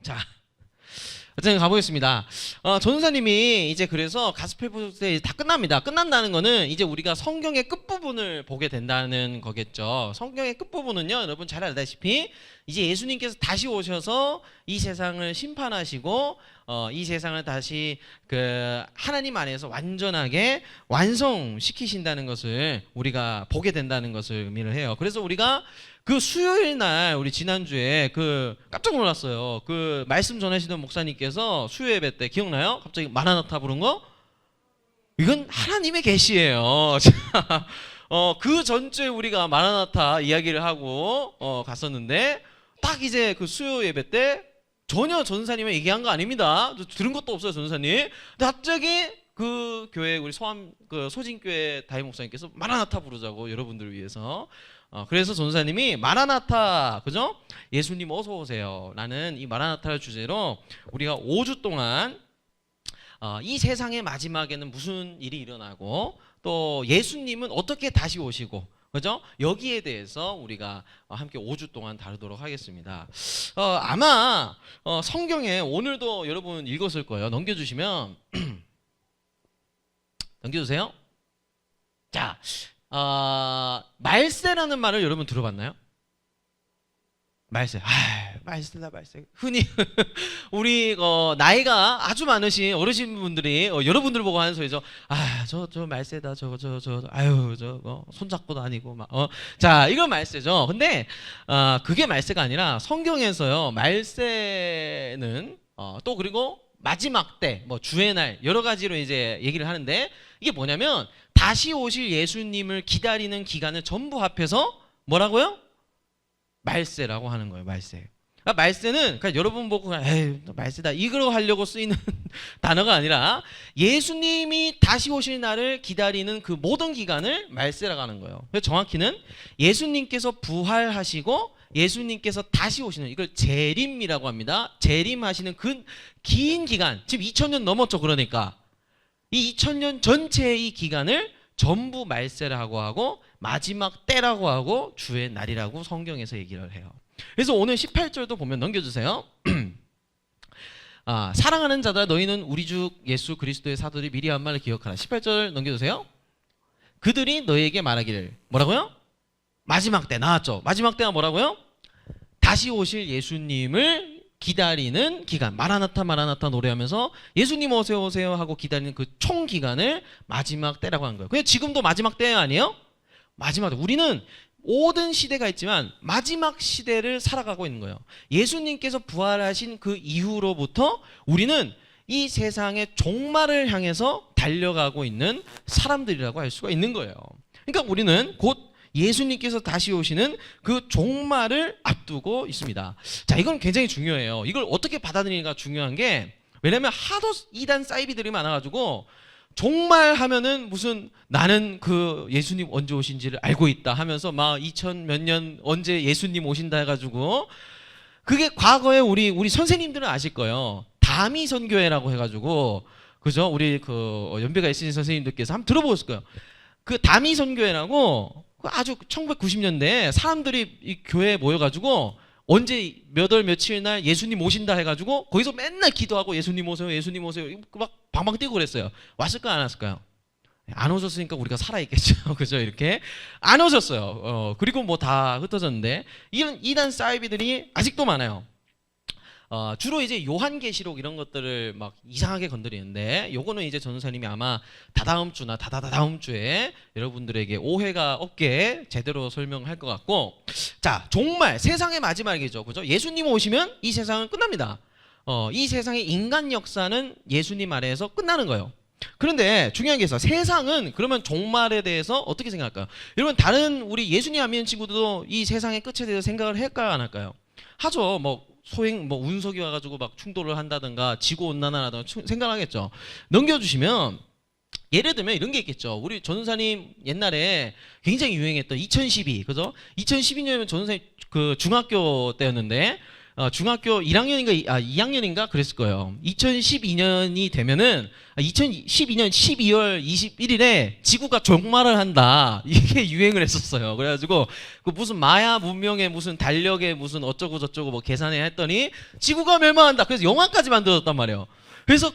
자, 어쨌든 가보겠습니다. 전사님이 이제 그래서 가스펠 프로젝트 다 끝납니다. 끝난다는 거는 이제 우리가 성경의 끝부분을 보게 된다는 거겠죠. 성경의 끝부분은요, 여러분 잘 알다시피 이제 예수님께서 다시 오셔서 이 세상을 심판하시고 이 세상을 다시 그 하나님 안에서 완전하게 완성시키신다는 것을 우리가 보게 된다는 것을 의미를 해요. 그래서 우리가 그 수요일 날 우리 지난주에 그 깜짝 놀랐어요. 그 말씀 전하시던 목사님께서 수요 예배 때 기억나요? 갑자기 마라나타 부른 거? 이건 하나님의 계시예요. 그 전주에 우리가 마라나타 이야기를 하고 갔었는데 딱 이제 그 수요 예배 때 전혀 전사님이 얘기한 거 아닙니다. 들은 것도 없어요, 전사님. 근데 갑자기 그 교회 우리 그 소진교회 다임 목사님께서 마라나타 부르자고 여러분들을 위해서. 그래서 전사님이 마라나타, 그죠? 예수님 어서 오세요. 라는 이 마라나타를 주제로 우리가 5주 동안 이 세상의 마지막에는 무슨 일이 일어나고 또 예수님은 어떻게 다시 오시고, 그죠? 여기에 대해서 우리가 함께 5주 동안 다루도록 하겠습니다. 아마 성경에 오늘도 여러분 읽었을 거예요. 넘겨주시면 넘겨주세요. 자, 말세라는 말을 여러분 들어봤나요? 말세. 말세다 말세. 흔히 우리 나이가 아주 많으신 어르신 분들이 여러분들 보고 하는 소리죠. 저 말세다. 아유, 손잡고 다니고 막. 자, 이건 말세죠. 근데 그게 말세가 아니라 성경에서요. 말세는 또 그리고 마지막 때, 뭐 주의 날 여러 가지로 이제 얘기를 하는데 이게 뭐냐면 다시 오실 예수님을 기다리는 기간을 전부 합해서 뭐라고요? 말세라고 하는 거예요. 말세. 말세는 그냥 여러분 보고 그냥 말세다 이걸 하려고 쓰이는 단어가 아니라 예수님이 다시 오실 날을 기다리는 그 모든 기간을 말세라고 하는 거예요. 그래서 정확히는 예수님께서 부활하시고 예수님께서 다시 오시는 이걸 재림이라고 합니다. 재림하시는 그 긴 기간, 지금 2000년 넘었죠. 그러니까 이 2000년 전체의 이 기간을 전부 말세라고 하고 마지막 때라고 하고 주의 날이라고 성경에서 얘기를 해요. 그래서 오늘 18절도 보면 넘겨주세요. 사랑하는 자들아 너희는 우리 주 예수 그리스도의 사도들이 미리 한 말을 기억하라. 18절 넘겨주세요. 그들이 너희에게 말하기를 뭐라고요? 마지막 때 나왔죠. 마지막 때가 뭐라고요? 다시 오실 예수님을 기다리는 기간. 마라나타 마라나타 노래하면서 예수님 오세요 오세요 하고 기다리는 그 총 기간을 마지막 때라고 하는 거예요. 근데 지금도 마지막 때 아니에요? 마지막 때. 우리는 모든 시대가 있지만 마지막 시대를 살아가고 있는 거예요. 예수님께서 부활하신 그 이후로부터 우리는 이 세상의 종말을 향해서 달려가고 있는 사람들이라고 할 수가 있는 거예요. 그러니까 우리는 곧 예수님께서 다시 오시는 그 종말을 앞두고 있습니다. 자, 이건 굉장히 중요해요. 이걸 어떻게 받아들이기가 중요한 게 왜냐면 하도 이단 사이비들이 많아가지고 종말 하면은 무슨 나는 그 예수님 언제 오신지를 알고 있다 하면서 막 2000 몇 년 언제 예수님 오신다 해가지고 그게 과거에 우리 선생님들은 아실 거예요. 다미 선교회라고 해가지고 그죠? 우리 그 연배가 있으신 선생님들께서 한번 들어보셨을 거예요. 그 다미 선교회라고 아주 1990년대에 사람들이 이 교회에 모여가지고 언제 몇 월 며칠 날 예수님 오신다 해가지고 거기서 맨날 기도하고 예수님 오세요 예수님 오세요 막 방방 뛰고 그랬어요. 왔을까요 안 왔을까요? 안 오셨으니까 우리가 살아있겠죠. 그죠? 이렇게 안 오셨어요. 그리고 뭐 다 흩어졌는데 이런 이단 사이비들이 아직도 많아요. 주로 이제 요한계시록 이런 것들을 막 이상하게 건드리는데 요거는 이제 전도사님이 아마 다다음 주나 다다다음 주에 여러분들에게 오해가 없게 제대로 설명할 것 같고 자 종말 세상의 마지막이죠. 그죠? 예수님 오시면 이 세상은 끝납니다. 이 세상의 인간 역사는 예수님 아래에서 끝나는 거예요. 그런데 중요한 게 있어. 세상은 그러면 종말에 대해서 어떻게 생각할까요? 여러분 다른 우리 예수님 안 믿는 친구들도 이 세상의 끝에 대해서 생각을 할까요 안 할까요? 하죠. 뭐 소행 뭐 운석이 와가지고 막 충돌을 한다든가 지구 온난화라든가 생각하겠죠. 넘겨주시면 예를 들면 이런 게 있겠죠. 우리 전도사님 옛날에 굉장히 유행했던 2012 그죠? 2012년이면 전도사님 그 중학교 때였는데 중학교 1학년인가 2학년인가 그랬을 거예요. 2012년이 되면은 2012년 12월 21일에 지구가 종말을 한다. 이게 유행을 했었어요. 그래가지고 그 무슨 마야 문명의 무슨 달력에 무슨 어쩌고 저쩌고 뭐 계산해 했더니 지구가 멸망한다. 그래서 영화까지 만들었단 말이에요. 그래서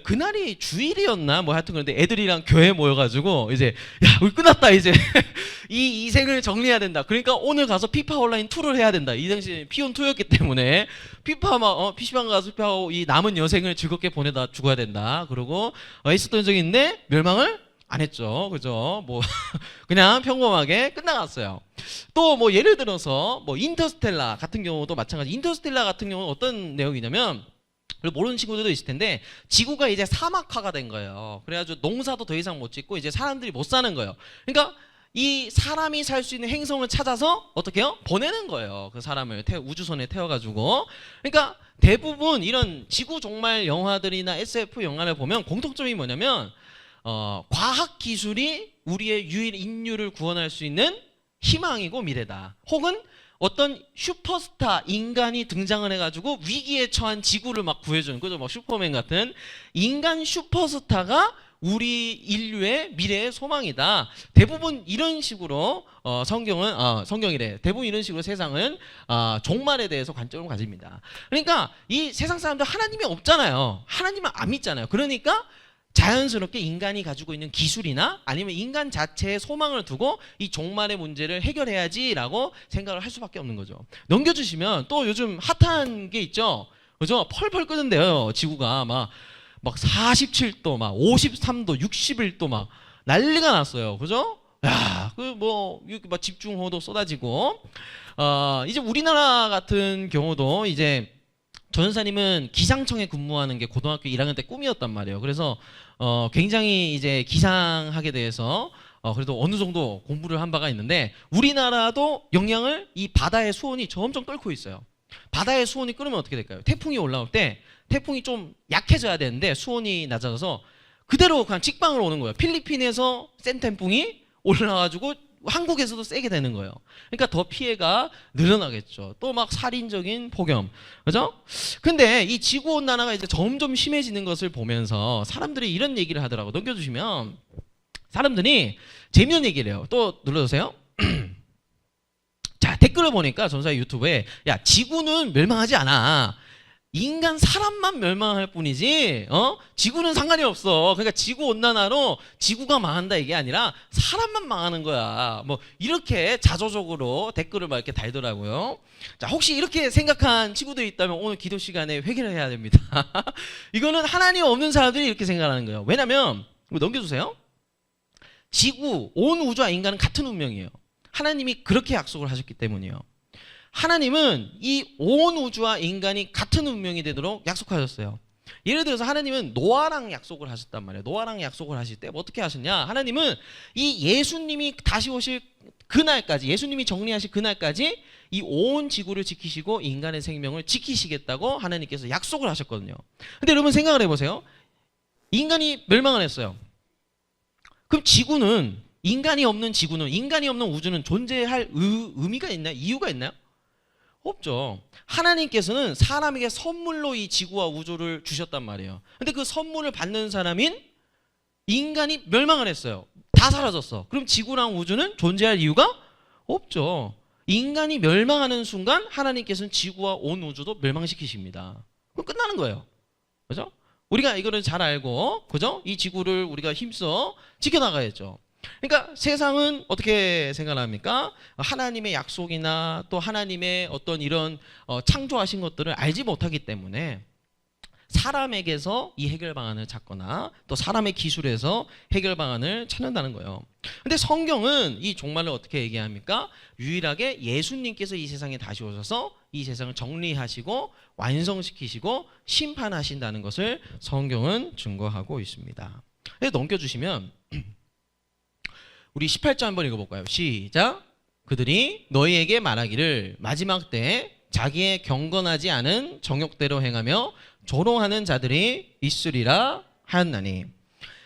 그날이 주일이었나 뭐 하여튼 그런데 애들이랑 교회 모여가지고 이제 야 우리 끝났다 이제 이 생을 정리해야 된다. 그러니까 오늘 가서 피파 온라인 2를 해야 된다. 이 당시 피온 2였기 때문에 피파 막 PC방 가서 피파하고 이 남은 여생을 즐겁게 보내다 죽어야 된다. 그러고 있었던 적이 있는데 멸망을 안 했죠. 그죠? 뭐 그냥 평범하게 끝나갔어요. 또 뭐 예를 들어서 뭐 인터스텔라 같은 경우도 마찬가지. 인터스텔라 같은 경우는 어떤 내용이냐면 모르는 친구들도 있을 텐데 지구가 이제 사막화가 된 거예요. 그래가지고 농사도 더 이상 못 짓고 이제 사람들이 못 사는 거예요. 그러니까 이 사람이 살 수 있는 행성을 찾아서 어떻게 해요? 보내는 거예요. 그 사람을 우주선에 태워가지고. 그러니까 대부분 이런 지구 종말 영화들이나 SF 영화를 보면 공통점이 뭐냐면 과학 기술이 우리의 유일 인류를 구원할 수 있는 희망이고 미래다. 혹은 어떤 슈퍼스타 인간이 등장을 해가지고 위기에 처한 지구를 막 구해주는 그죠? 막 슈퍼맨 같은 인간 슈퍼스타가 우리 인류의 미래의 소망이다. 대부분 이런 식으로 성경이래. 대부분 이런 식으로 세상은 종말에 대해서 관점을 가집니다. 그러니까 이 세상 사람들 하나님이 없잖아요. 하나님은 안 믿잖아요. 그러니까 자연스럽게 인간이 가지고 있는 기술이나 아니면 인간 자체의 소망을 두고 이 종말의 문제를 해결해야지라고 생각을 할 수밖에 없는 거죠. 넘겨주시면 또 요즘 핫한 게 있죠. 그죠? 펄펄 끄는데요. 지구가 막 47도, 막 53도, 61도 막 난리가 났어요. 그죠? 야, 막 집중호우도 쏟아지고, 이제 우리나라 같은 경우도 이제 전사님은 기상청에 근무하는 게 고등학교 1학년 때 꿈이었단 말이에요. 그래서 굉장히 이제 기상학에 대해서 그래도 어느 정도 공부를 한 바가 있는데 우리나라도 영향을 이 바다의 수온이 점점 끓고 있어요. 바다의 수온이 끓으면 어떻게 될까요? 태풍이 올라올 때 태풍이 좀 약해져야 되는데 수온이 낮아져서 그대로 그냥 직방으로 오는 거예요. 필리핀에서 센 태풍이 올라와가지고 한국에서도 세게 되는 거예요. 그러니까 더 피해가 늘어나겠죠. 또 막 살인적인 폭염, 그죠? 근데 이 지구 온난화가 이제 점점 심해지는 것을 보면서 사람들이 이런 얘기를 하더라고. 넘겨주시면 사람들이 재밌는 얘기를 해요. 또 눌러주세요. 자, 댓글을 보니까 전사의 유튜브에 야 지구는 멸망하지 않아. 인간 사람만 멸망할 뿐이지 지구는 상관이 없어. 그러니까 지구 온난화로 지구가 망한다 이게 아니라 사람만 망하는 거야. 뭐 이렇게 자조적으로 댓글을 막 이렇게 달더라고요. 자, 혹시 이렇게 생각한 친구들이 있다면 오늘 기도 시간에 회개를 해야 됩니다. 이거는 하나님 없는 사람들이 이렇게 생각하는 거예요. 왜냐면 이거 넘겨주세요. 지구, 온 우주와 인간은 같은 운명이에요. 하나님이 그렇게 약속을 하셨기 때문이에요. 하나님은 이 온 우주와 인간이 같은 운명이 되도록 약속하셨어요. 예를 들어서 하나님은 노아랑 약속을 하셨단 말이에요. 노아랑 약속을 하실 때 어떻게 하셨냐? 하나님은 이 예수님이 다시 오실 그날까지, 예수님이 정리하실 그날까지 이 온 지구를 지키시고 인간의 생명을 지키시겠다고 하나님께서 약속을 하셨거든요. 근데 여러분 생각을 해보세요. 인간이 멸망을 했어요. 그럼 지구는, 인간이 없는 지구는, 인간이 없는 우주는 존재할 의미가 있나요? 이유가 있나요? 없죠. 하나님께서는 사람에게 선물로 이 지구와 우주를 주셨단 말이에요. 근데 그 선물을 받는 사람인 인간이 멸망을 했어요. 다 사라졌어. 그럼 지구랑 우주는 존재할 이유가 없죠. 인간이 멸망하는 순간 하나님께서는 지구와 온 우주도 멸망시키십니다. 그럼 끝나는 거예요. 그죠? 우리가 이거를 잘 알고, 그죠? 이 지구를 우리가 힘써 지켜나가야죠. 그러니까 세상은 어떻게 생각합니까? 하나님의 약속이나 또 하나님의 어떤 이런 창조하신 것들을 알지 못하기 때문에 사람에게서 이 해결 방안을 찾거나 또 사람의 기술에서 해결 방안을 찾는다는 거예요. 근데 성경은 이 종말을 어떻게 얘기합니까? 유일하게 예수님께서 이 세상에 다시 오셔서 이 세상을 정리하시고 완성시키시고 심판하신다는 것을 성경은 증거하고 있습니다. 넘겨주시면 우리 18절 한번 읽어볼까요? 시작. 그들이 너희에게 말하기를 마지막 때에 자기의 경건하지 않은 정욕대로 행하며 조롱하는 자들이 있으리라 하였나니.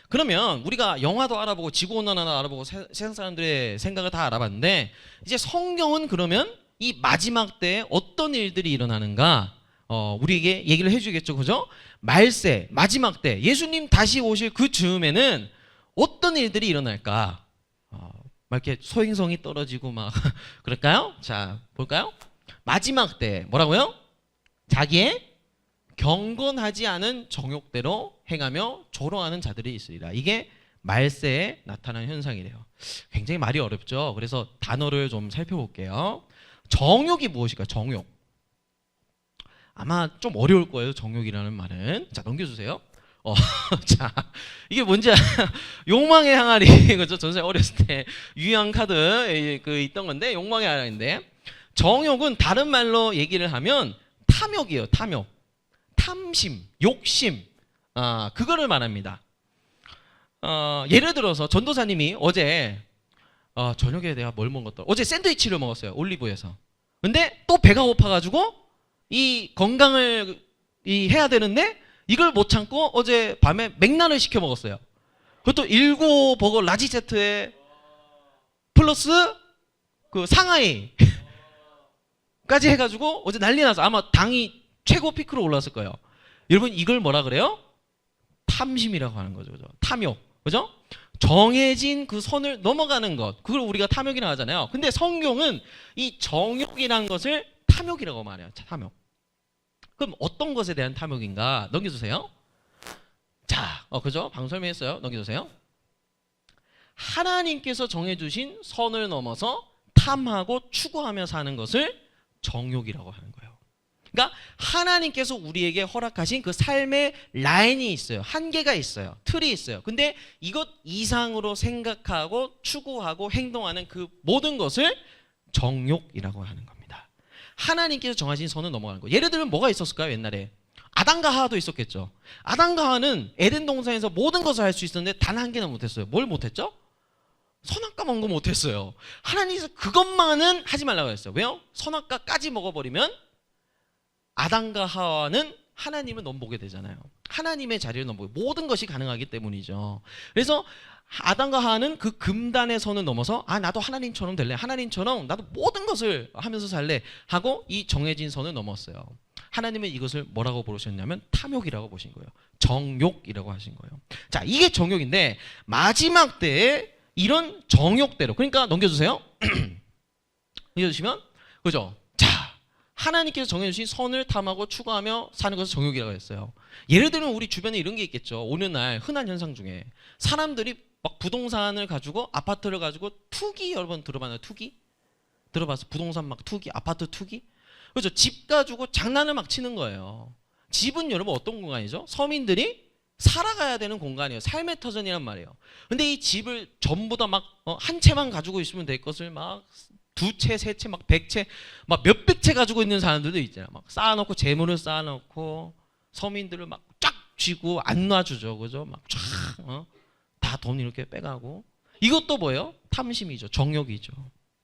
그러면 우리가 영화도 알아보고 지구온난화도 알아보고 세상 사람들의 생각을 다 알아봤는데 이제 성경은 그러면 이 마지막 때에 어떤 일들이 일어나는가 우리에게 얘기를 해주겠죠, 그죠? 말세 마지막 때 예수님 다시 오실 그 즈음에는 어떤 일들이 일어날까? 막 이렇게 소행성이 떨어지고 막 그럴까요? 자 볼까요? 마지막 때 뭐라고요? 자기의 경건하지 않은 정욕대로 행하며 조롱하는 자들이 있으리라. 이게 말세에 나타나는 현상이래요. 굉장히 말이 어렵죠. 그래서 단어를 좀 살펴볼게요. 정욕이 무엇일까? 정욕. 아마 좀 어려울 거예요. 정욕이라는 말은. 자 넘겨주세요. 자 이게 뭔지 욕망의 항아리 그죠? 전생 어렸을 때 유희왕 카드 그 있던 건데 욕망의 항아리인데 정욕은 다른 말로 얘기를 하면 탐욕이에요. 탐욕, 탐심, 욕심, 그거를 말합니다. 예를 들어서 전도사님이 어제 저녁에 내가 뭘 먹었더라? 어제 샌드위치를 먹었어요. 올리브에서. 근데 또 배가 고파가지고 이 건강을 해야 되는데 이걸 못 참고 어제 밤에 맥락을 시켜 먹었어요. 그것도 7버거 라지 세트에 플러스 그 상하이 까지 해가지고 어제 난리 나서 아마 당이 최고 피크로 올랐을 거예요. 여러분 이걸 뭐라 그래요? 탐심이라고 하는 거죠. 그죠? 탐욕. 그죠? 정해진 그 선을 넘어가는 것. 그걸 우리가 탐욕이라고 하잖아요. 근데 성경은 이 정욕이라는 것을 탐욕이라고 말해요. 탐욕. 그럼 어떤 것에 대한 탐욕인가? 넘겨주세요. 자, 그죠? 방금 설명했어요. 넘겨주세요. 하나님께서 정해주신 선을 넘어서 탐하고 추구하며 사는 것을 정욕이라고 하는 거예요. 그러니까 하나님께서 우리에게 허락하신 그 삶의 라인이 있어요. 한계가 있어요. 틀이 있어요. 근데 이것 이상으로 생각하고 추구하고 행동하는 그 모든 것을 정욕이라고 하는 겁니다. 하나님께서 정하신 선을 넘어가는 거예요. 예를 들면 뭐가 있었을까요? 옛날에 아담과 하와도 있었겠죠. 아담과 하와는 에덴 동산에서 모든 것을 할 수 있었는데 단 한 개는 못했어요. 뭘 못했죠? 선악과 먹은 거 못했어요. 하나님께서 그것만은 하지 말라고 했어요. 왜요? 선악과까지 먹어버리면 아담과 하와는 하나님을 넘보게 되잖아요. 하나님의 자리를 넘보게 모든 것이 가능하기 때문이죠. 그래서 아담과 하와는 그 금단의 선을 넘어서 나도 하나님처럼 될래. 하나님처럼 나도 모든 것을 하면서 살래 하고 이 정해진 선을 넘었어요. 하나님은 이것을 뭐라고 부르셨냐면 탐욕이라고 보신 거예요. 정욕이라고 하신 거예요. 자, 이게 정욕인데 마지막 때에 이런 정욕대로 그러니까 넘겨주세요. 넘겨주시면 그죠? 자, 하나님께서 정해주신 선을 탐하고 추구하며 사는 것을 정욕이라고 했어요. 예를 들면 우리 주변에 이런 게 있겠죠. 어느 날 흔한 현상 중에 사람들이 막 부동산을 가지고 아파트를 가지고 투기 여러 번 들어봤나요? 투기? 들어봤어? 부동산 막 투기, 아파트 투기? 그렇죠. 집 가지고 장난을 막 치는 거예요. 집은 여러분 어떤 공간이죠? 서민들이 살아가야 되는 공간이에요. 삶의 터전이란 말이에요. 근데 이 집을 전부 다 막 한 채만 가지고 있으면 될 것을 막 두 채, 세 채, 막 100채, 막 몇백 채 가지고 있는 사람들도 있잖아요. 막 쌓아놓고 재물을 쌓아놓고 서민들을 막 쫙 쥐고 안 놔주죠. 그죠? 막 쫙, 다 돈 이렇게 빼가고. 이것도 뭐예요? 탐심이죠. 정욕이죠.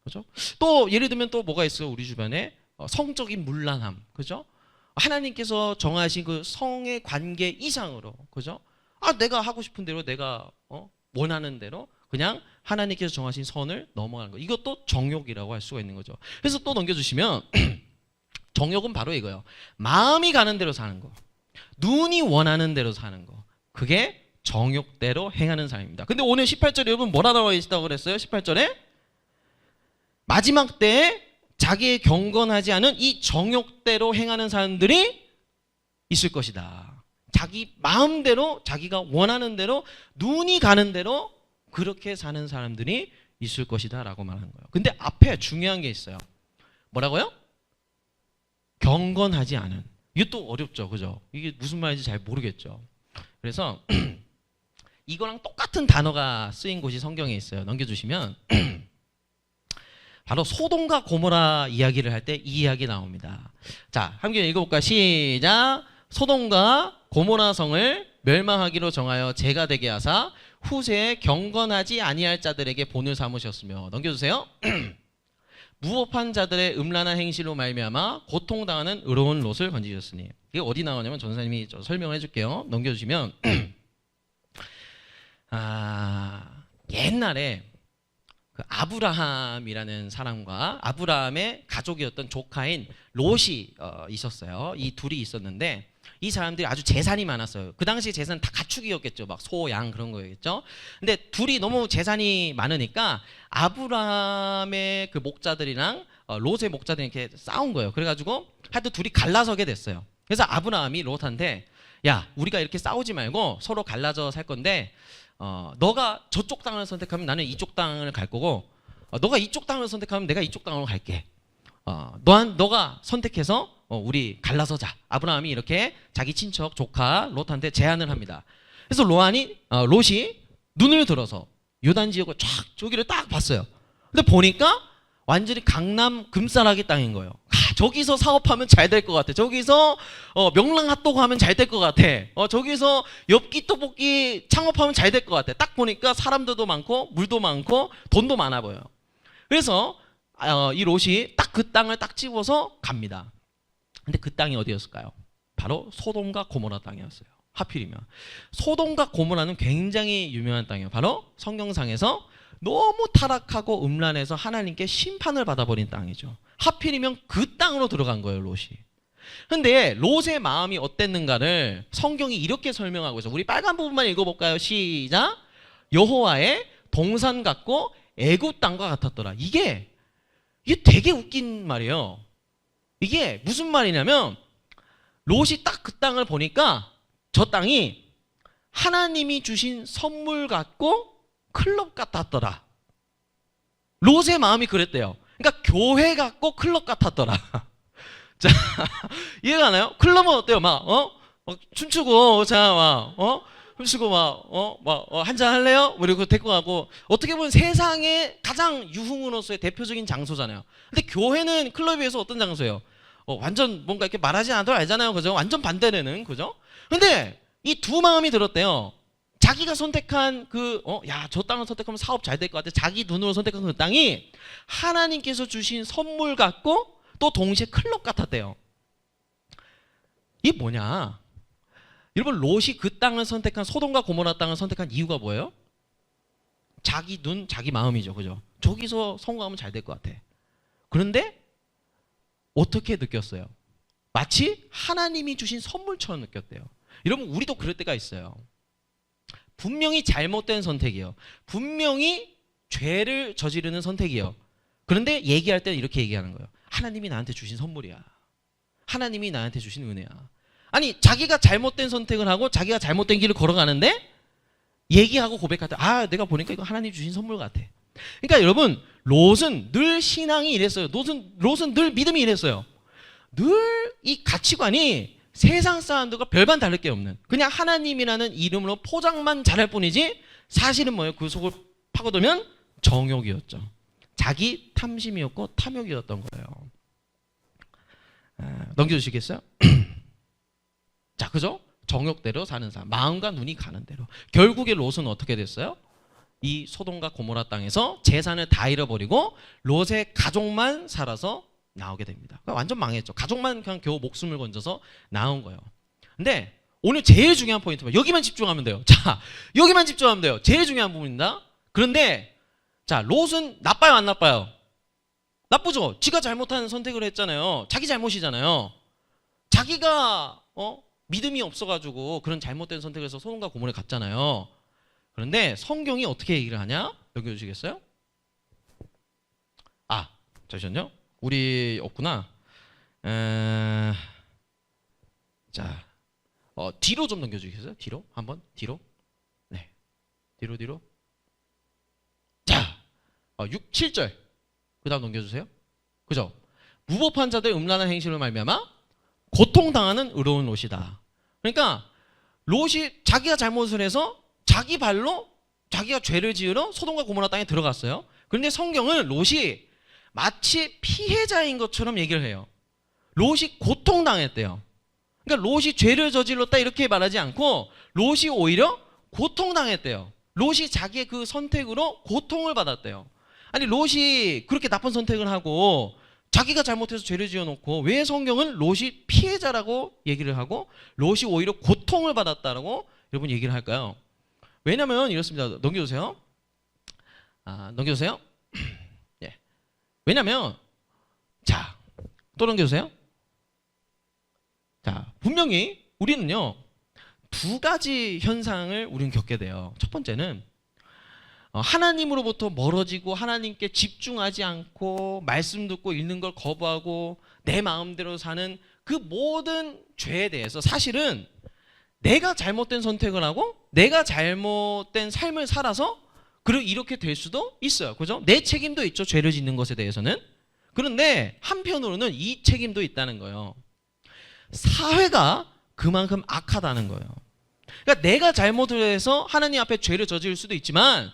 그죠? 또 예를 들면 또 뭐가 있어요? 우리 주변에 성적인 문란함. 그죠? 하나님께서 정하신 그 성의 관계 이상으로. 그죠? 내가 하고 싶은 대로 내가 원하는 대로 그냥 하나님께서 정하신 선을 넘어가는 거. 이것도 정욕이라고 할 수가 있는 거죠. 그래서 또 넘겨주시면 정욕은 바로 이거예요. 마음이 가는 대로 사는 거. 눈이 원하는 대로 사는 거. 그게 정욕대로 행하는 사람입니다. 근데 오늘 18절에 여러분 뭐라 나와 있다고 그랬어요? 18절에 마지막 때에 자기의 경건하지 않은 이 정욕대로 행하는 사람들이 있을 것이다. 자기 마음대로 자기가 원하는 대로 눈이 가는 대로 그렇게 사는 사람들이 있을 것이다 라고 말하는 거예요. 근데 앞에 중요한 게 있어요. 뭐라고요? 경건하지 않은. 이게 또 어렵죠. 그죠? 이게 무슨 말인지 잘 모르겠죠. 그래서 이거랑 똑같은 단어가 쓰인 곳이 성경에 있어요. 넘겨주시면 바로 소돔과 고모라 이야기를 할 때 이 이야기 나옵니다. 자, 함께 읽어볼까요? 시작. 소돔과 고모라 성을 멸망하기로 정하여 재가 되게 하사 후세에 경건하지 아니할 자들에게 본을 삼으셨으며. 넘겨주세요. 무법한 자들의 음란한 행실로 말미암아 고통당하는 의로운 롯을 건지셨으니. 이게 어디 나오냐면 전사님이 설명을 해줄게요. 넘겨주시면 옛날에 그 아브라함이라는 사람과 아브라함의 가족이었던 조카인 롯이 있었어요. 이 둘이 있었는데 이 사람들이 아주 재산이 많았어요. 그 당시 재산 다 가축이었겠죠. 막 소, 양 그런 거였겠죠. 근데 둘이 너무 재산이 많으니까 아브라함의 그 목자들이랑 롯의 목자들이 이렇게 싸운 거예요. 그래가지고 하여튼 둘이 갈라서게 됐어요. 그래서 아브라함이 롯한테 야, 우리가 이렇게 싸우지 말고 서로 갈라져 살 건데 너가 저쪽 땅을 선택하면 나는 이쪽 땅을 갈 거고 너가 이쪽 땅을 선택하면 내가 이쪽 땅으로 갈게. 너가 선택해서 우리 갈라서자. 아브라함이 이렇게 자기 친척 조카 롯한테 제안을 합니다. 그래서 롯이 눈을 들어서 요단 지역을 쫙 저기를 딱 봤어요. 근데 보니까 완전히 강남 금싸라기 땅인 거예요. 저기서 사업하면 잘 될 것 같아. 저기서 명랑 핫도그 하면 잘 될 것 같아. 저기서 엽기 떡볶이 창업하면 잘 될 것 같아. 딱 보니까 사람들도 많고 물도 많고 돈도 많아 보여요. 그래서 이 롯이 딱 그 땅을 딱 집어서 갑니다. 근데 그 땅이 어디였을까요? 바로 소돔과 고모라 땅이었어요. 하필이면 소돔과 고모라는 굉장히 유명한 땅이에요. 바로 성경상에서 너무 타락하고 음란해서 하나님께 심판을 받아버린 땅이죠. 하필이면 그 땅으로 들어간 거예요, 롯이. 근데 롯의 마음이 어땠는가를 성경이 이렇게 설명하고 있어요. 우리 빨간 부분만 읽어볼까요? 시작. 여호와의 동산 같고 애굽 땅과 같았더라. 이게 되게 웃긴 말이에요. 이게 무슨 말이냐면 롯이 딱 그 땅을 보니까 저 땅이 하나님이 주신 선물 같고 클럽 같았더라. 롯의 마음이 그랬대요. 그러니까 교회 같고 클럽 같았더라. 자, 이해가 가나요? 클럽은 어때요? 막 춤추고 춤추고 한잔 할래요? 그리고 데리고 가고 어떻게 보면 세상의 가장 유흥으로서의 대표적인 장소잖아요. 근데 교회는 클럽에 비해서 어떤 장소예요? 완전 뭔가 이렇게 말하지 않아도 알잖아요. 그죠? 완전 반대되는, 그죠? 근데 이 두 마음이 들었대요. 자기가 선택한 저 땅을 선택하면 사업 잘 될 것 같아. 자기 눈으로 선택한 그 땅이 하나님께서 주신 선물 같고 또 동시에 클럽 같았대요. 이게 뭐냐? 여러분, 롯이 그 땅을 선택한 소돔과 고모라 땅을 선택한 이유가 뭐예요? 자기 눈, 자기 마음이죠. 그죠? 저기서 성공하면 잘 될 것 같아. 그런데 어떻게 느꼈어요? 마치 하나님이 주신 선물처럼 느꼈대요. 여러분, 우리도 그럴 때가 있어요. 분명히 잘못된 선택이에요. 분명히 죄를 저지르는 선택이에요. 그런데 얘기할 때는 이렇게 얘기하는 거예요. 하나님이 나한테 주신 선물이야. 하나님이 나한테 주신 은혜야. 아니, 자기가 잘못된 선택을 하고 자기가 잘못된 길을 걸어가는데 얘기하고 고백할 때 내가 보니까 이거 하나님 주신 선물 같아. 그러니까 여러분, 롯은 늘 신앙이 이랬어요. 롯은 늘 믿음이 이랬어요. 늘 이 가치관이 세상 사람들과 별반 다를 게 없는, 그냥 하나님이라는 이름으로 포장만 잘할 뿐이지 사실은 뭐예요? 그 속을 파고들면 정욕이었죠. 자기 탐심이었고 탐욕이었던 거예요. 넘겨주시겠어요? 자, 그죠? 정욕대로 사는 사람, 마음과 눈이 가는 대로. 결국에 롯은 어떻게 됐어요? 이 소돔과 고모라 땅에서 재산을 다 잃어버리고 롯의 가족만 살아서 나오게 됩니다. 그러니까 완전 망했죠. 가족만 그냥 겨우 목숨을 건져서 나온 거예요. 근데 오늘 제일 중요한 포인트만, 여기만 집중하면 돼요. 자, 여기만 집중하면 돼요. 제일 중요한 부분입니다. 그런데 자, 롯은 나빠요, 안 나빠요? 나쁘죠. 지가 잘못한 선택을 했잖아요. 자기 잘못이잖아요. 자기가 믿음이 없어가지고 그런 잘못된 선택을 해서 소돔과 고모라에 갔잖아요. 그런데 성경이 어떻게 얘기를 하냐? 넘겨주시겠어요? 잠시만요. 우리 없구나. 자, 뒤로 좀 넘겨주시겠어요? 뒤로 한번 뒤로. 네, 뒤로. 자, 6, 7절 그 다음 넘겨주세요. 그죠? 무법한 자들 음란한 행실로 말미암아 고통당하는 의로운 롯이다. 그러니까 롯이 자기가 잘못을 해서 자기 발로 자기가 죄를 지으러 소돔과 고모라 땅에 들어갔어요. 그런데 성경은 롯이 마치 피해자인 것처럼 얘기를 해요. 롯이 고통당했대요. 그러니까 롯이 죄를 저질렀다 이렇게 말하지 않고 롯이 오히려 고통당했대요. 롯이 자기의 그 선택으로 고통을 받았대요. 아니, 롯이 그렇게 나쁜 선택을 하고 자기가 잘못해서 죄를 지어놓고 왜 성경은 롯이 피해자라고 얘기를 하고 롯이 오히려 고통을 받았다라고 여러분 얘기를 할까요? 왜냐면 이렇습니다. 넘겨주세요. 넘겨주세요. 예. 왜냐면 자, 또 넘겨주세요. 자, 분명히 우리는요 두 가지 현상을 우리는 겪게 돼요. 첫 번째는 하나님으로부터 멀어지고 하나님께 집중하지 않고 말씀 듣고 읽는 걸 거부하고 내 마음대로 사는 그 모든 죄에 대해서 사실은 내가 잘못된 선택을 하고 내가 잘못된 삶을 살아서 그리고 이렇게 될 수도 있어요. 그죠? 내 책임도 있죠. 죄를 짓는 것에 대해서는. 그런데 한편으로는 이 책임도 있다는 거예요. 사회가 그만큼 악하다는 거예요. 그러니까 내가 잘못을 해서 하나님 앞에 죄를 저지를 수도 있지만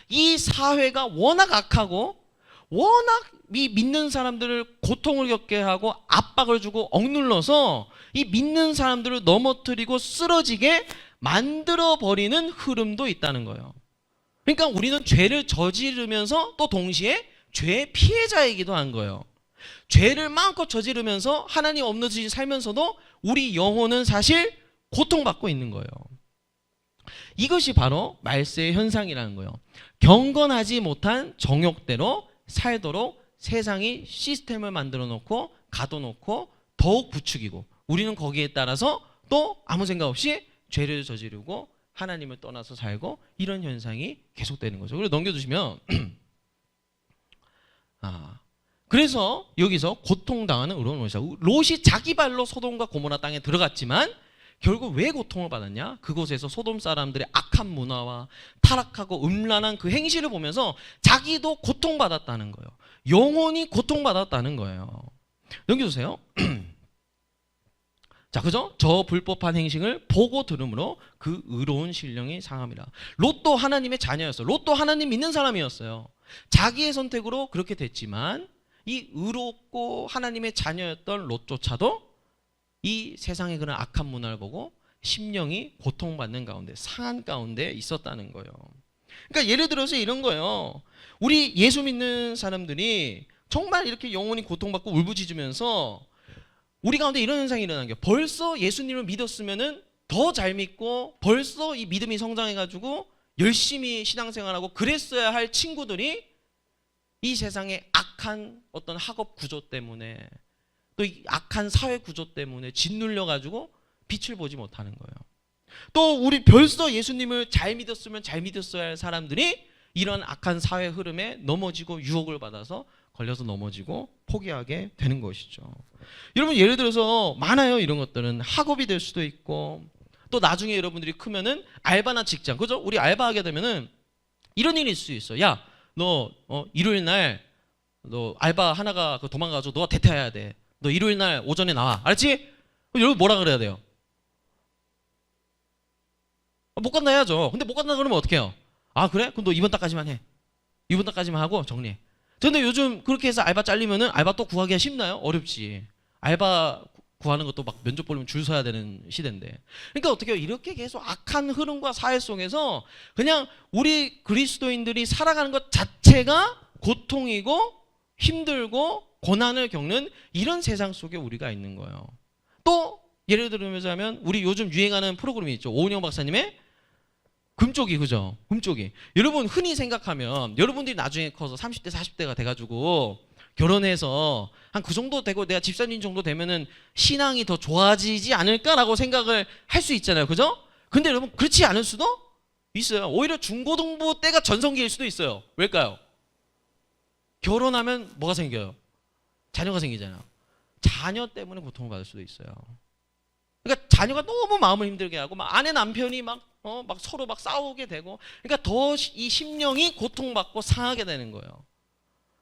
이 사회가 워낙 악하고 워낙 이 믿는 사람들을 고통을 겪게 하고 압박을 주고 억눌러서 이 믿는 사람들을 넘어뜨리고 쓰러지게 만들어버리는 흐름도 있다는 거예요. 그러니까 우리는 죄를 저지르면서 또 동시에 죄의 피해자이기도 한 거예요. 죄를 마음껏 저지르면서 하나님 없는 듯이 살면서도 우리 영혼은 사실 고통받고 있는 거예요. 이것이 바로 말세의 현상이라는 거예요. 경건하지 못한 정욕대로 살도록 세상이 시스템을 만들어 놓고 가둬놓고 더욱 부추기고 우리는 거기에 따라서 또 아무 생각 없이 죄를 저지르고 하나님을 떠나서 살고 이런 현상이 계속되는 거죠. 그리고 넘겨주시면 그래서 여기서 고통당하는 의로운 롯이다. 롯이 자기 발로 소돔과 고모라 땅에 들어갔지만 결국 왜 고통을 받았냐? 그곳에서 소돔 사람들의 악한 문화와 타락하고 음란한 그 행실을 보면서 자기도 고통받았다는 거예요. 영혼이 고통받았다는 거예요. 넘겨주세요. 자, 그죠? 저 불법한 행식을 보고 들음으로 그 의로운 신령이 상함이라. 롯도 하나님의 자녀였어요. 롯도 하나님 믿는 사람이었어요. 자기의 선택으로 그렇게 됐지만 이 의롭고 하나님의 자녀였던 롯조차도 이 세상의 그런 악한 문화를 보고 심령이 고통받는 가운데 상한 가운데 있었다는 거예요. 그러니까 예를 들어서 이런 거예요. 우리 예수 믿는 사람들이 정말 이렇게 영혼이 고통받고 울부짖으면서 우리 가운데 이런 현상이 일어나는 거예요. 벌써 예수님을 믿었으면은 더 잘 믿고 벌써 이 믿음이 성장해가지고 열심히 신앙생활하고 그랬어야 할 친구들이 이 세상의 악한 어떤 학업 구조 때문에 또 이 악한 사회 구조 때문에 짓눌려 가지고 빛을 보지 못하는 거예요. 또 우리 벌써 예수님을 잘 믿었으면 잘 믿었어야 할 사람들이 이런 악한 사회 흐름에 넘어지고 유혹을 받아서 걸려서 넘어지고 포기하게 되는 것이죠. 여러분 예를 들어서 많아요. 이런 것들은 학업이 될 수도 있고 또 나중에 여러분들이 크면은 알바나 직장, 그죠? 우리 알바하게 되면은 이런 일이 있을 수 있어. 야, 너 일요일 날 너 알바 하나가 도망가서 너가 대퇴해야 돼. 너 일요일 날 오전에 나와. 알았지? 여러분 뭐라 그래야 돼요? 못 간다 해야죠. 근데 못 간다 그러면 어떻게 해요? 아 그래? 그럼 너 이번 달까지만 해. 이번 달까지만 하고 정리해. 근데 요즘 그렇게 해서 알바 잘리면은 알바 또 구하기가 쉽나요? 어렵지. 알바 구하는 것도 막 면접 보려면 줄 서야 되는 시대인데. 그러니까 어떻게 해요? 이렇게 계속 악한 흐름과 사회 속에서 그냥 우리 그리스도인들이 살아가는 것 자체가 고통이고 힘들고 고난을 겪는 이런 세상 속에 우리가 있는 거예요. 또 예를 들자면 우리 요즘 유행하는 프로그램이 있죠. 오은영 박사님의 금쪽이, 그죠? 금쪽이. 여러분 흔히 생각하면 여러분들이 나중에 커서 30대 40대가 돼가지고 결혼해서 한 그 정도 되고 내가 집사님 정도 되면은 신앙이 더 좋아지지 않을까라고 생각을 할 수 있잖아요. 그죠? 근데 여러분 그렇지 않을 수도 있어요. 오히려 중고등부 때가 전성기일 수도 있어요. 왜일까요? 결혼하면 뭐가 생겨요? 자녀가 생기잖아요. 자녀 때문에 고통을 받을 수도 있어요. 그러니까 자녀가 너무 마음을 힘들게 하고 막 아내 남편이 막 서로 막 싸우게 되고 그러니까 더 이 심령이 고통받고 상하게 되는 거예요.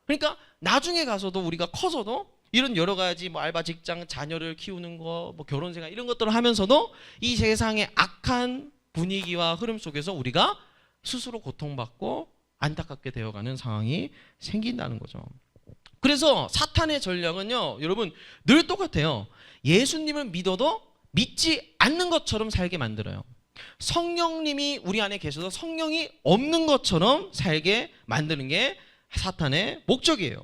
그러니까 나중에 가서도 우리가 커서도 이런 여러 가지 뭐 알바 직장 자녀를 키우는 거 뭐 결혼 생활 이런 것들을 하면서도 이 세상의 악한 분위기와 흐름 속에서 우리가 스스로 고통받고 안타깝게 되어가는 상황이 생긴다는 거죠. 그래서 사탄의 전략은요, 여러분 늘 똑같아요. 예수님을 믿어도 믿지 않는 것처럼 살게 만들어요. 성령님이 우리 안에 계셔도 성령이 없는 것처럼 살게 만드는 게 사탄의 목적이에요.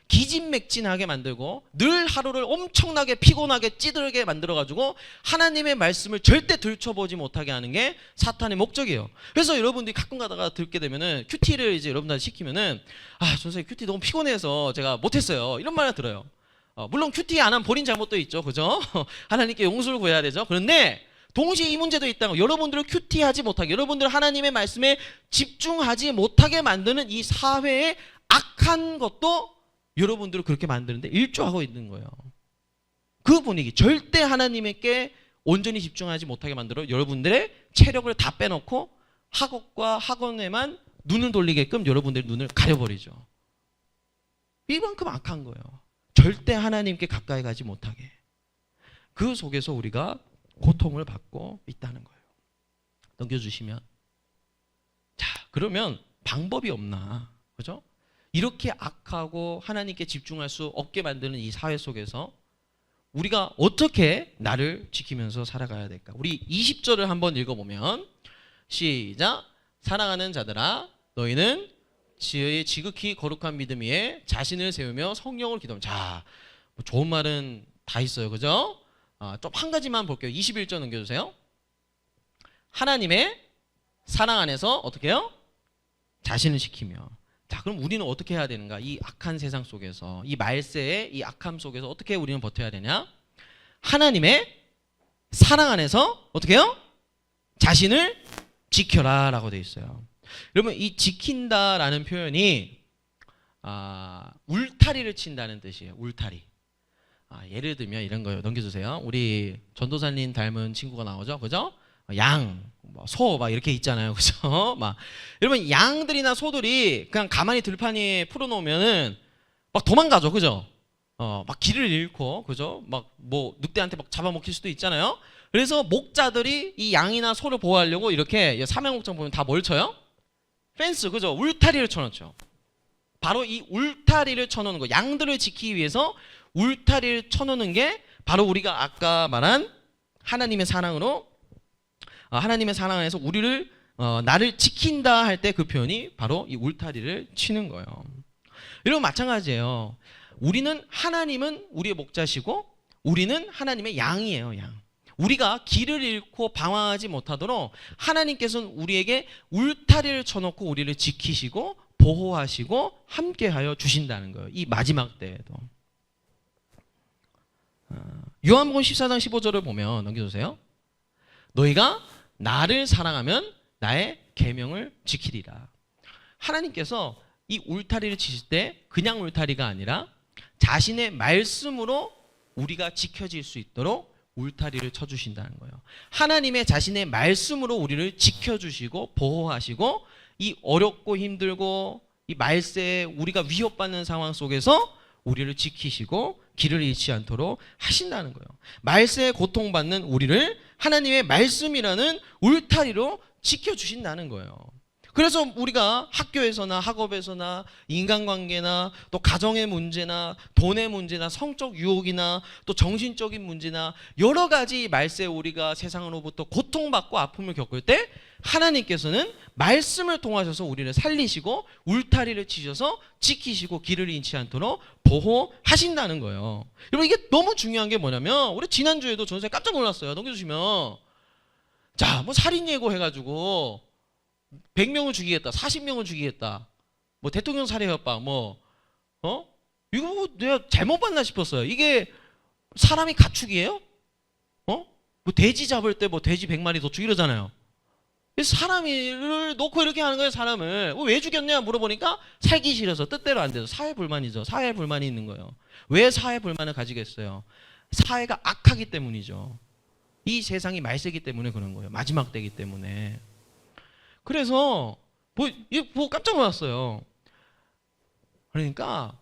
기진맥진하게 만들고 늘 하루를 엄청나게 피곤하게 찌들게 만들어가지고 하나님의 말씀을 절대 들춰보지 못하게 하는 게 사탄의 목적이에요. 그래서 여러분들이 가끔 가다가 듣게 되면은 큐티를 이제 여러분들한테 시키면은 선생님 큐티 너무 피곤해서 제가 못했어요, 이런 말을 들어요. 물론 큐티 안 하면 본인 잘못도 있죠, 그죠? 하나님께 용서를 구해야 되죠. 그런데 동시에 이 문제도 있다는 거, 여러분들을 큐티하지 못하게, 여러분들 하나님의 말씀에 집중하지 못하게 만드는 이 사회의 악한 것도 여러분들을 그렇게 만드는데 일조하고 있는 거예요. 그 분위기, 절대 하나님께 온전히 집중하지 못하게 만들어 여러분들의 체력을 다 빼놓고 학업과 학원에만 눈을 돌리게끔 여러분들의 눈을 가려버리죠. 이만큼 악한 거예요. 절대 하나님께 가까이 가지 못하게. 그 속에서 우리가 고통을 받고 있다는 거예요. 넘겨주시면. 자, 그러면 방법이 없나? 그죠? 이렇게 악하고 하나님께 집중할 수 없게 만드는 이 사회 속에서 우리가 어떻게 나를 지키면서 살아가야 될까? 우리 20절을 한번 읽어보면, 시작. 사랑하는 자들아, 너희는 지극히 거룩한 믿음 위에 자신을 세우며 성령을 기도하면. 자, 뭐 좋은 말은 다 있어요, 그죠? 좀 한 가지만 볼게요. 21절 넘겨주세요. 하나님의 사랑 안에서 어떻게 해요? 자신을 지키며. 자, 그럼 우리는 어떻게 해야 되는가? 이 악한 세상 속에서, 이 말세의 이 악함 속에서 어떻게 우리는 버텨야 되냐? 하나님의 사랑 안에서 어떻게 해요? 자신을 지켜라 라고 되어 있어요. 여러분, 이 지킨다라는 표현이 울타리를 친다는 뜻이에요. 울타리. 예를 들면 이런 거요. 넘겨주세요. 우리 전도사님 닮은 친구가 나오죠, 그죠? 양, 소 막 이렇게 있잖아요, 그죠? 막 여러분, 양들이나 소들이 그냥 가만히 들판에 풀어놓으면은 막 도망가죠, 그죠? 막 길을 잃고, 그죠? 막 뭐 늑대한테 막 잡아먹힐 수도 있잖아요. 그래서 목자들이 이 양이나 소를 보호하려고 이렇게 사면목장 보면 다 뭘 쳐요? 펜스, 그죠? 울타리를 쳐놓죠. 바로 이 울타리를 쳐놓는 거, 양들을 지키기 위해서 울타리를 쳐놓는 게 바로 우리가 아까 말한 하나님의 사랑으로, 하나님의 사랑 안에서 우리를 나를 지킨다 할 때 그 표현이 바로 이 울타리를 치는 거예요. 여러분, 마찬가지예요. 하나님은 우리의 목자시고 우리는 하나님의 양이에요, 양. 우리가 길을 잃고 방황하지 못하도록 하나님께서는 우리에게 울타리를 쳐놓고 우리를 지키시고 보호하시고 함께하여 주신다는 거예요. 이 마지막 때에도. 요한복음 14장 15절을 보면 넘겨주세요. 너희가 나를 사랑하면 나의 계명을 지키리라. 하나님께서 이 울타리를 치실 때 그냥 울타리가 아니라 자신의 말씀으로 우리가 지켜질 수 있도록 울타리를 쳐주신다는 거예요. 하나님의 자신의 말씀으로 우리를 지켜주시고 보호하시고 이 어렵고 힘들고 이 말세에 우리가 위협받는 상황 속에서 우리를 지키시고 길을 잃지 않도록 하신다는 거예요. 말세에 고통받는 우리를 하나님의 말씀이라는 울타리로 지켜주신다는 거예요. 그래서 우리가 학교에서나 학업에서나 인간관계나 또 가정의 문제나 돈의 문제나 성적 유혹이나 또 정신적인 문제나 여러 가지 말세에 우리가 세상으로부터 고통받고 아픔을 겪을 때 하나님께서는 말씀을 통하셔서 우리를 살리시고 울타리를 치셔서 지키시고 길을 잃지 않도록 보호하신다는 거예요. 여러분, 이게 너무 중요한 게 뭐냐면 우리 지난주에도 전생에 깜짝 놀랐어요. 넘겨주시면, 자, 뭐 살인 예고 해가지고 100명을 죽이겠다, 40명을 죽이겠다, 뭐 대통령 살해 협박, 이거 뭐 내가 잘못 봤나 싶었어요. 이게 사람이 가축이에요? 뭐 돼지 잡을 때 뭐 돼지 100마리 더 죽이려잖아요. 사람을 놓고 이렇게 하는 거예요. 사람을 왜 죽였냐 물어보니까 살기 싫어서, 뜻대로 안 돼서. 사회 불만이죠. 사회 불만이 있는 거예요. 왜 사회 불만을 가지겠어요? 사회가 악하기 때문이죠. 이 세상이 말세기 때문에 그런 거예요. 마지막 때기 때문에. 그래서 뭐 깜짝 놀랐어요. 그러니까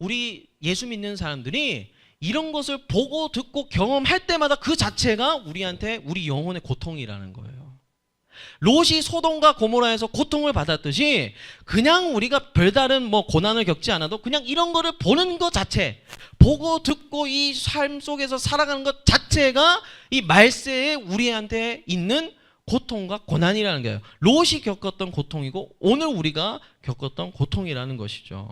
우리 예수 믿는 사람들이 이런 것을 보고 듣고 경험할 때마다 그 자체가 우리한테 우리 영혼의 고통이라는 거예요. 롯이 소돔과 고모라에서 고통을 받았듯이 그냥 우리가 별다른 뭐 고난을 겪지 않아도 그냥 이런 거를 보는 것 자체, 보고 듣고 이 삶 속에서 살아가는 것 자체가 이 말세에 우리한테 있는 고통과 고난이라는 거예요. 롯이 겪었던 고통이고 오늘 우리가 겪었던 고통이라는 것이죠.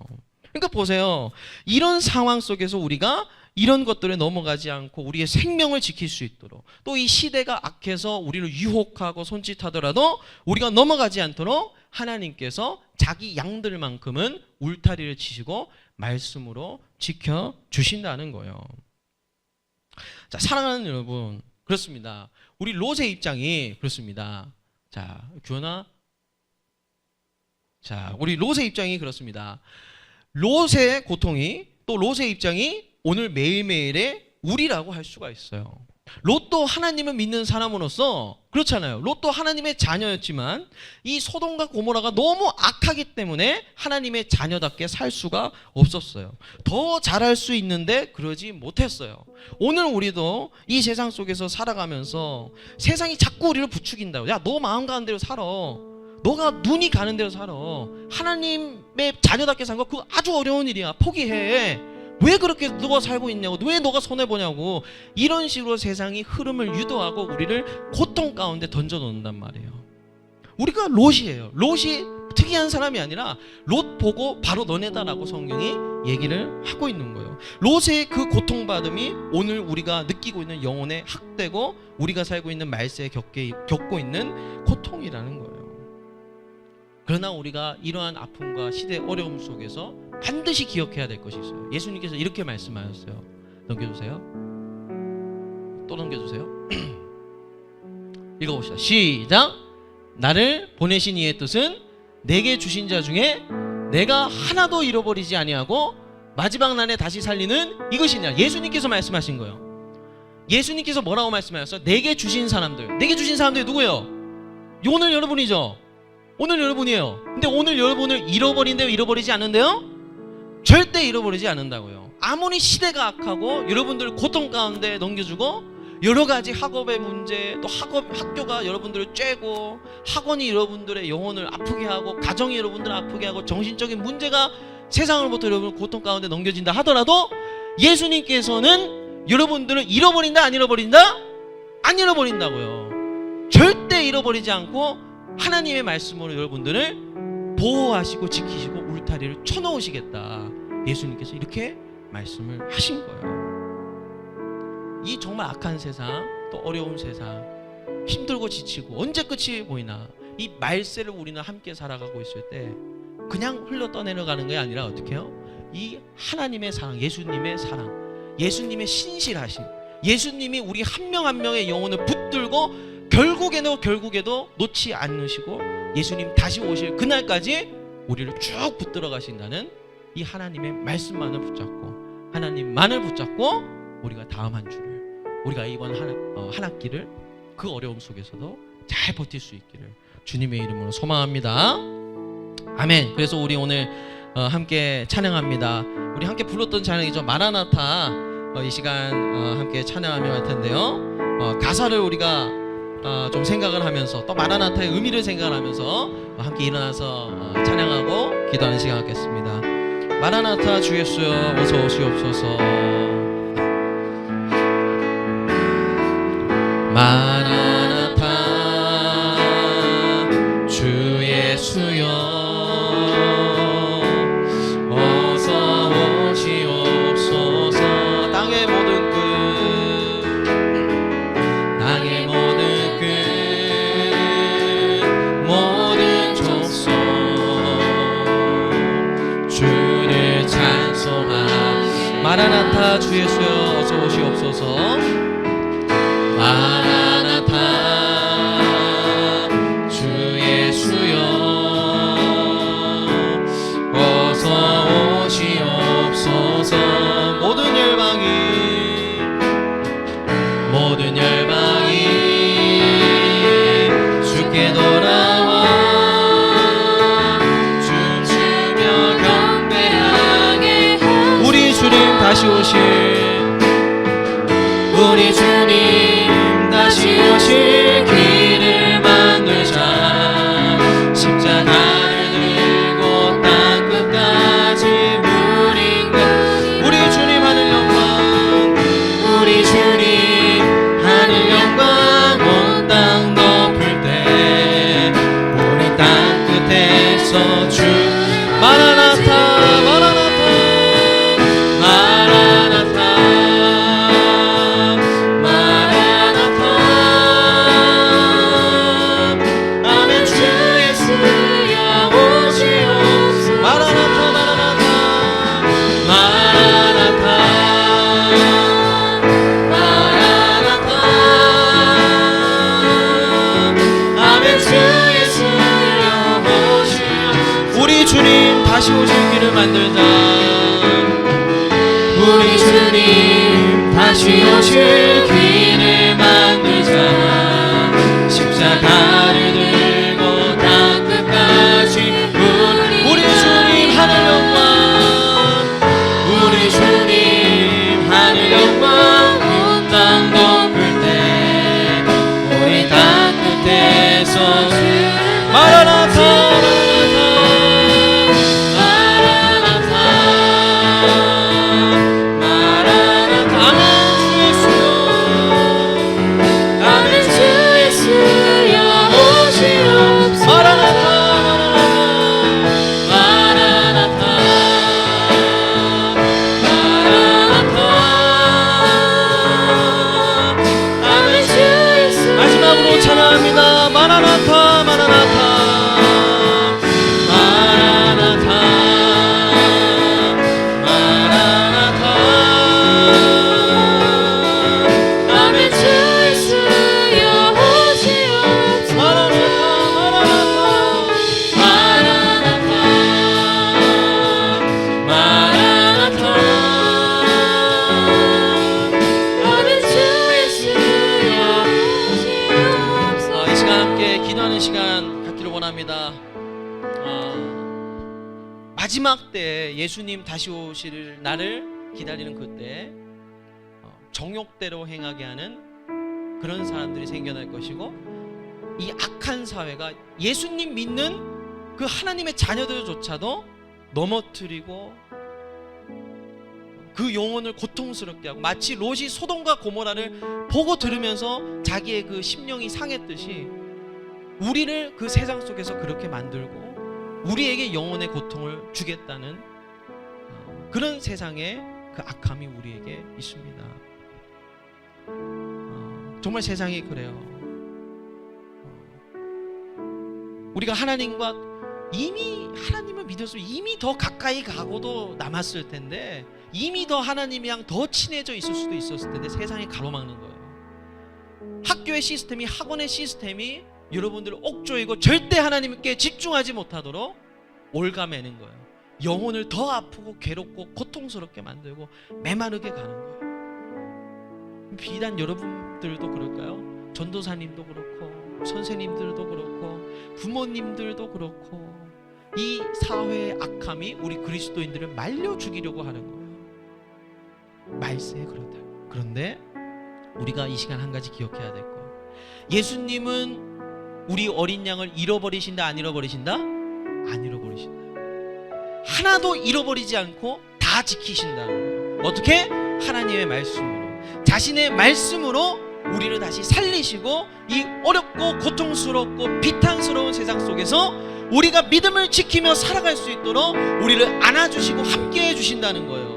그러니까 보세요. 이런 상황 속에서 우리가 이런 것들에 넘어가지 않고 우리의 생명을 지킬 수 있도록, 또 이 시대가 악해서 우리를 유혹하고 손짓하더라도 우리가 넘어가지 않도록 하나님께서 자기 양들만큼은 울타리를 치시고 말씀으로 지켜주신다는 거예요. 자, 사랑하는 여러분, 그렇습니다. 우리 롯의 입장이 그렇습니다. 자, 규현아. 자, 우리 롯의 입장이 그렇습니다. 롯의 고통이, 또 롯의 입장이 오늘 매일매일의 우리라고 할 수가 있어요. 롯도 하나님을 믿는 사람으로서 그렇잖아요. 롯도 하나님의 자녀였지만 이 소돔과 고모라가 너무 악하기 때문에 하나님의 자녀답게 살 수가 없었어요. 더 잘할 수 있는데 그러지 못했어요. 오늘 우리도 이 세상 속에서 살아가면서 세상이 자꾸 우리를 부추긴다고. 야, 너 마음 가는 대로 살아. 너가 눈이 가는 대로 살아. 하나님의 자녀답게 사는 거 그거 아주 어려운 일이야. 포기해. 왜 그렇게 너가 살고 있냐고, 왜 너가 손해보냐고, 이런 식으로 세상이 흐름을 유도하고 우리를 고통 가운데 던져놓는단 말이에요. 우리가 롯이에요. 롯이 특이한 사람이 아니라 롯 보고 바로 너네다라고 성경이 얘기를 하고 있는 거예요. 롯의 그 고통받음이 오늘 우리가 느끼고 있는 영혼의 학대고 우리가 살고 있는 말세에 겪고 있는 고통이라는 거예요. 그러나 우리가 이러한 아픔과 시대의 어려움 속에서 반드시 기억해야 될 것이 있어요. 예수님께서 이렇게 말씀하셨어요. 넘겨주세요. 또 넘겨주세요. 읽어봅시다. 시작. 나를 보내신 이의 뜻은 내게 주신 자 중에 내가 하나도 잃어버리지 아니하고 마지막 날에 다시 살리는 이것이냐. 예수님께서 말씀하신 거예요. 예수님께서 뭐라고 말씀하셨어요? 내게 주신 사람들. 내게 주신 사람들이 누구예요? 오늘 여러분이죠. 오늘 여러분이에요. 근데 오늘 여러분을 잃어버린대요? 잃어버리지 않는데요? 절대 잃어버리지 않는다고요. 아무리 시대가 악하고 여러분들을 고통 가운데 넘겨주고 여러 가지 학업의 문제, 또 학교가 여러분들을 쬐고 학원이 여러분들의 영혼을 아프게 하고 가정이 여러분들을 아프게 하고 정신적인 문제가 세상으로부터 여러분을 고통 가운데 넘겨진다 하더라도 예수님께서는 여러분들을 잃어버린다 안 잃어버린다? 안 잃어버린다고요. 절대 잃어버리지 않고 하나님의 말씀으로 여러분들을 보호하시고 지키시고 울타리를 쳐놓으시겠다. 예수님께서 이렇게 말씀을 하신 거예요. 이 정말 악한 세상, 또 어려운 세상, 힘들고 지치고 언제 끝이 보이나, 이 말세를 우리는 함께 살아가고 있을 때 그냥 흘러 떠내려가는 게 아니라 어떻게 해요? 이 하나님의 사랑, 예수님의 사랑, 예수님의 신실하심, 예수님이 우리 한 명 한 명의 영혼을 붙들고 결국에도 놓지 않으시고 예수님 다시 오실 그날까지 우리를 쭉 붙들어 가신다는 이 하나님의 말씀만을 붙잡고, 하나님만을 붙잡고 우리가 다음 한 주를, 우리가 이번 한 학기를 그 어려움 속에서도 잘 버틸 수 있기를 주님의 이름으로 소망합니다. 아멘. 그래서 우리 오늘 함께 찬양합니다. 우리 함께 불렀던 찬양이죠. 마라나타. 이 시간 함께 찬양하며 할 텐데요. 가사를 우리가 좀 생각을 하면서, 또 마라나타의 의미를 생각하면서 함께 일어나서 찬양하고 기도하는 시간 갖겠습니다. 마라나타 주 예수여 어서 오시옵소서. 마라나타 주 예수여 어서 오시옵소서. 땅의 모든 끝, 땅의 모든 끝, 모든 족속 주를 찬송하. 마라나타 주 예수여 어서 오시옵소서. 마라나타 주 예수여 어서 오시옵소서. 모든 열방이 주께 돌아와 춤추며 경배하게 우리 주님 다시 오실, 우리 주님 다시 오실 길을 만들자. 십자가를 들고 땅 끝까지 우리 주님 하늘 영광, 우리 주님 하늘 영광 온 땅 덮을 때 우리 땅 끝에서 주 마라나타 마라나타 다시 오실 길을 만들자. 우리 주님 다시 오실 길을 만들자. 십자가를 들고 땅 끝까지 우리 주님 하늘 영광, 우리 주님 하늘 영광. 온 땅 덮을 때 우리 땅 끝에서 마라나타 마지막 때 예수님 다시 오실 날을 기다리는 그때 정욕대로 행하게 하는 그런 사람들이 생겨날 것이고, 이 악한 사회가 예수님 믿는 그 하나님의 자녀들조차도 넘어뜨리고 그 영혼을 고통스럽게 하고, 마치 롯이 소돔과 고모라를 보고 들으면서 자기의 그 심령이 상했듯이 우리를 그 세상 속에서 그렇게 만들고 우리에게 영혼의 고통을 주겠다는 그런 세상의 그 악함이 우리에게 있습니다. 정말 세상이 그래요. 우리가 하나님과 이미 하나님을 믿어서 이미 더 가까이 가고도 남았을 텐데, 이미 더 하나님이랑 더 친해져 있을 수도 있었을 텐데 세상이 가로막는 거예요. 학교의 시스템이, 학원의 시스템이 여러분들을 옥조이고 절대 하나님께 집중하지 못하도록 올가매는 거예요. 영혼을 더 아프고 괴롭고 고통스럽게 만들고 메마르게 가는 거예요. 비단 여러분들도 그럴까요? 전도사님도 그렇고 선생님들도 그렇고 부모님들도 그렇고 이 사회의 악함이 우리 그리스도인들을 말려 죽이려고 하는 거예요. 말세 그렇다. 그런데 우리가 이 시간 한 가지 기억해야 될 거, 예수님은 우리 어린 양을 잃어버리신다 안 잃어버리신다? 안 잃어버리신다. 하나도 잃어버리지 않고 다 지키신다는 거예요. 어떻게? 하나님의 말씀으로, 자신의 말씀으로 우리를 다시 살리시고 이 어렵고 고통스럽고 비탄스러운 세상 속에서 우리가 믿음을 지키며 살아갈 수 있도록 우리를 안아주시고 함께해 주신다는 거예요.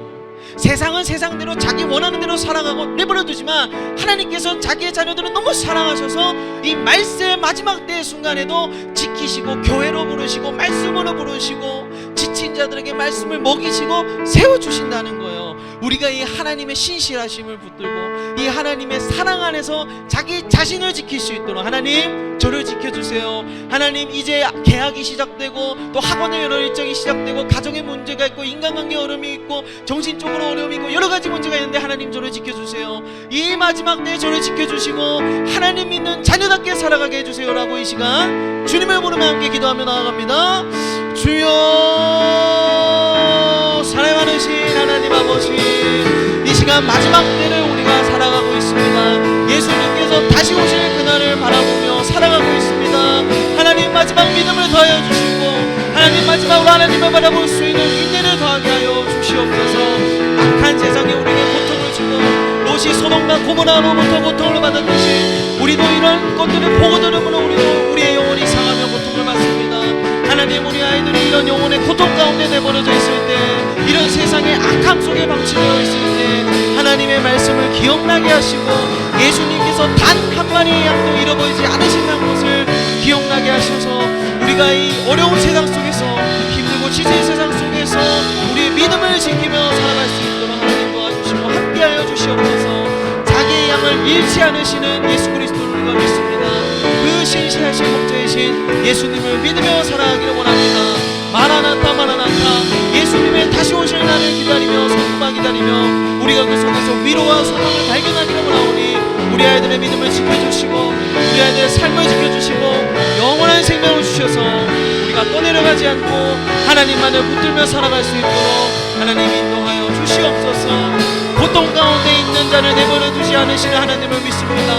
세상은 세상대로 자기 원하는 대로 살아가고 내버려 두지만 하나님께서는 자기의 자녀들을 너무 사랑하셔서 이 말세의 마지막 때의 순간에도 지키시고 교회로 부르시고 말씀으로 부르시고 지친 자들에게 말씀을 먹이시고 세워주신다는 거예요. 우리가 이 하나님의 신실하심을 붙들고 이 하나님의 사랑 안에서 자기 자신을 지킬 수 있도록, 하나님 저를 지켜주세요. 하나님 이제 계약이 시작되고 또 학원의 여러 일정이 시작되고 가정의 문제가 있고 인간관계 어려움이 있고 정신적으로 어려움이 있고 여러 가지 문제가 있는데 하나님 저를 지켜주세요. 이 마지막 때에 저를 지켜주시고 하나님 믿는 자녀답게 살아가게 해주세요 라고 이 시간 주님을 부르며 함께 기도하며 나아갑니다. 주여, 사랑 많으신 하나님 아버지, 이 시간 마지막 때를 우리가 살아가고 있습니다. 예수님께서 다시 오실 그날을 바라보며 살아가고 있습니다. 하나님 마지막 믿음을 더하여 주시고 하나님 마지막으로 하나님을 바라볼 수 있는 인내를 더하게 하여 주시옵소서. 악한 세상에 우리에게 고통을 주고 롯이 소돔과 고모라로부터 고통을 받았듯이 우리도 이런 것들을 보고 들으므로 우리도 우리의 영혼이 상하며 고통을 받습니다. 하나님, 우리 아이들이 이런 영혼의 고통 가운데 내버려져 있을 때, 이런 세상의 악함 속에 방치되어 있을 때 하나님의 말씀을 기억나게 하시고 예수님께서 단 한 마리의 양도 잃어버리지 않으신다는 것을 기억나게 하셔서 우리가 이 어려운 세상 속에서, 힘들고 지친 세상 속에서 우리의 믿음을 지키며 살아갈 수 있도록 하나님 도와주시고 함께하여 주시옵소서. 자기의 양을 잃지 않으시는 예수 그리스도를 우리가 믿습니다. 그 신실하신 목자이신 예수님을 믿으며 살아가기를 원합니다. 마라나타 마라나타 예수님의 다시 오실 날을 기다리며 성부만 기다리며 우리가 그 속에서 위로와 소망을 발견하기를 원하오니 우리 아이들의 믿음을 지켜주시고 우리 아이들의 삶을 지켜주시고 영원한 생명을 주셔서 우리가 떠내려가지 않고 하나님만을 붙들며 살아갈 수 있도록 하나님 인도하여 주시옵소서. 고통 가운데 있는 자를 내버려 두지 않으시는 하나님을 믿습니다.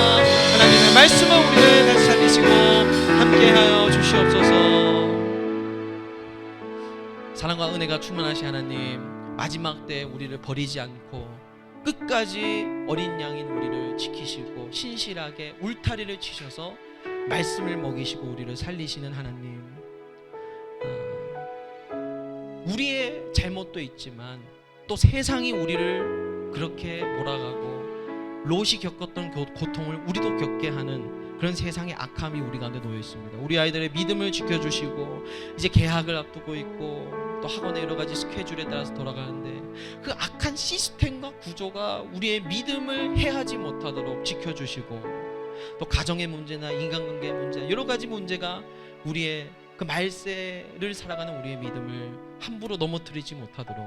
하나님의 말씀을 우리를 다시 살리시고 함께하여 주시옵소서. 사랑과 은혜가 충만하신 하나님, 마지막 때 우리를 버리지 않고 끝까지 어린 양인 우리를 지키시고 신실하게 울타리를 치셔서 말씀을 먹이시고 우리를 살리시는 하나님, 우리의 잘못도 있지만 또 세상이 우리를 그렇게 몰아가고 롯이 겪었던 고통을 우리도 겪게 하는 그런 세상의 악함이 우리 가운데 놓여 있습니다. 우리 아이들의 믿음을 지켜주시고 이제 개학을 앞두고 있고 또 학원의 여러 가지 스케줄에 따라서 돌아가는데 그 악한 시스템과 구조가 우리의 믿음을 해하지 못하도록 지켜주시고 또 가정의 문제나 인간관계의 문제 여러 가지 문제가 우리의 그 말세를 살아가는 우리의 믿음을 함부로 넘어뜨리지 못하도록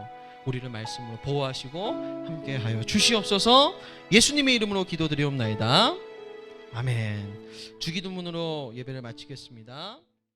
우리를 말씀으로 보호하시고 함께하여 주시옵소서. 예수님의 이름으로 기도드리옵나이다. 아멘. 주기도문으로 예배를 마치겠습니다.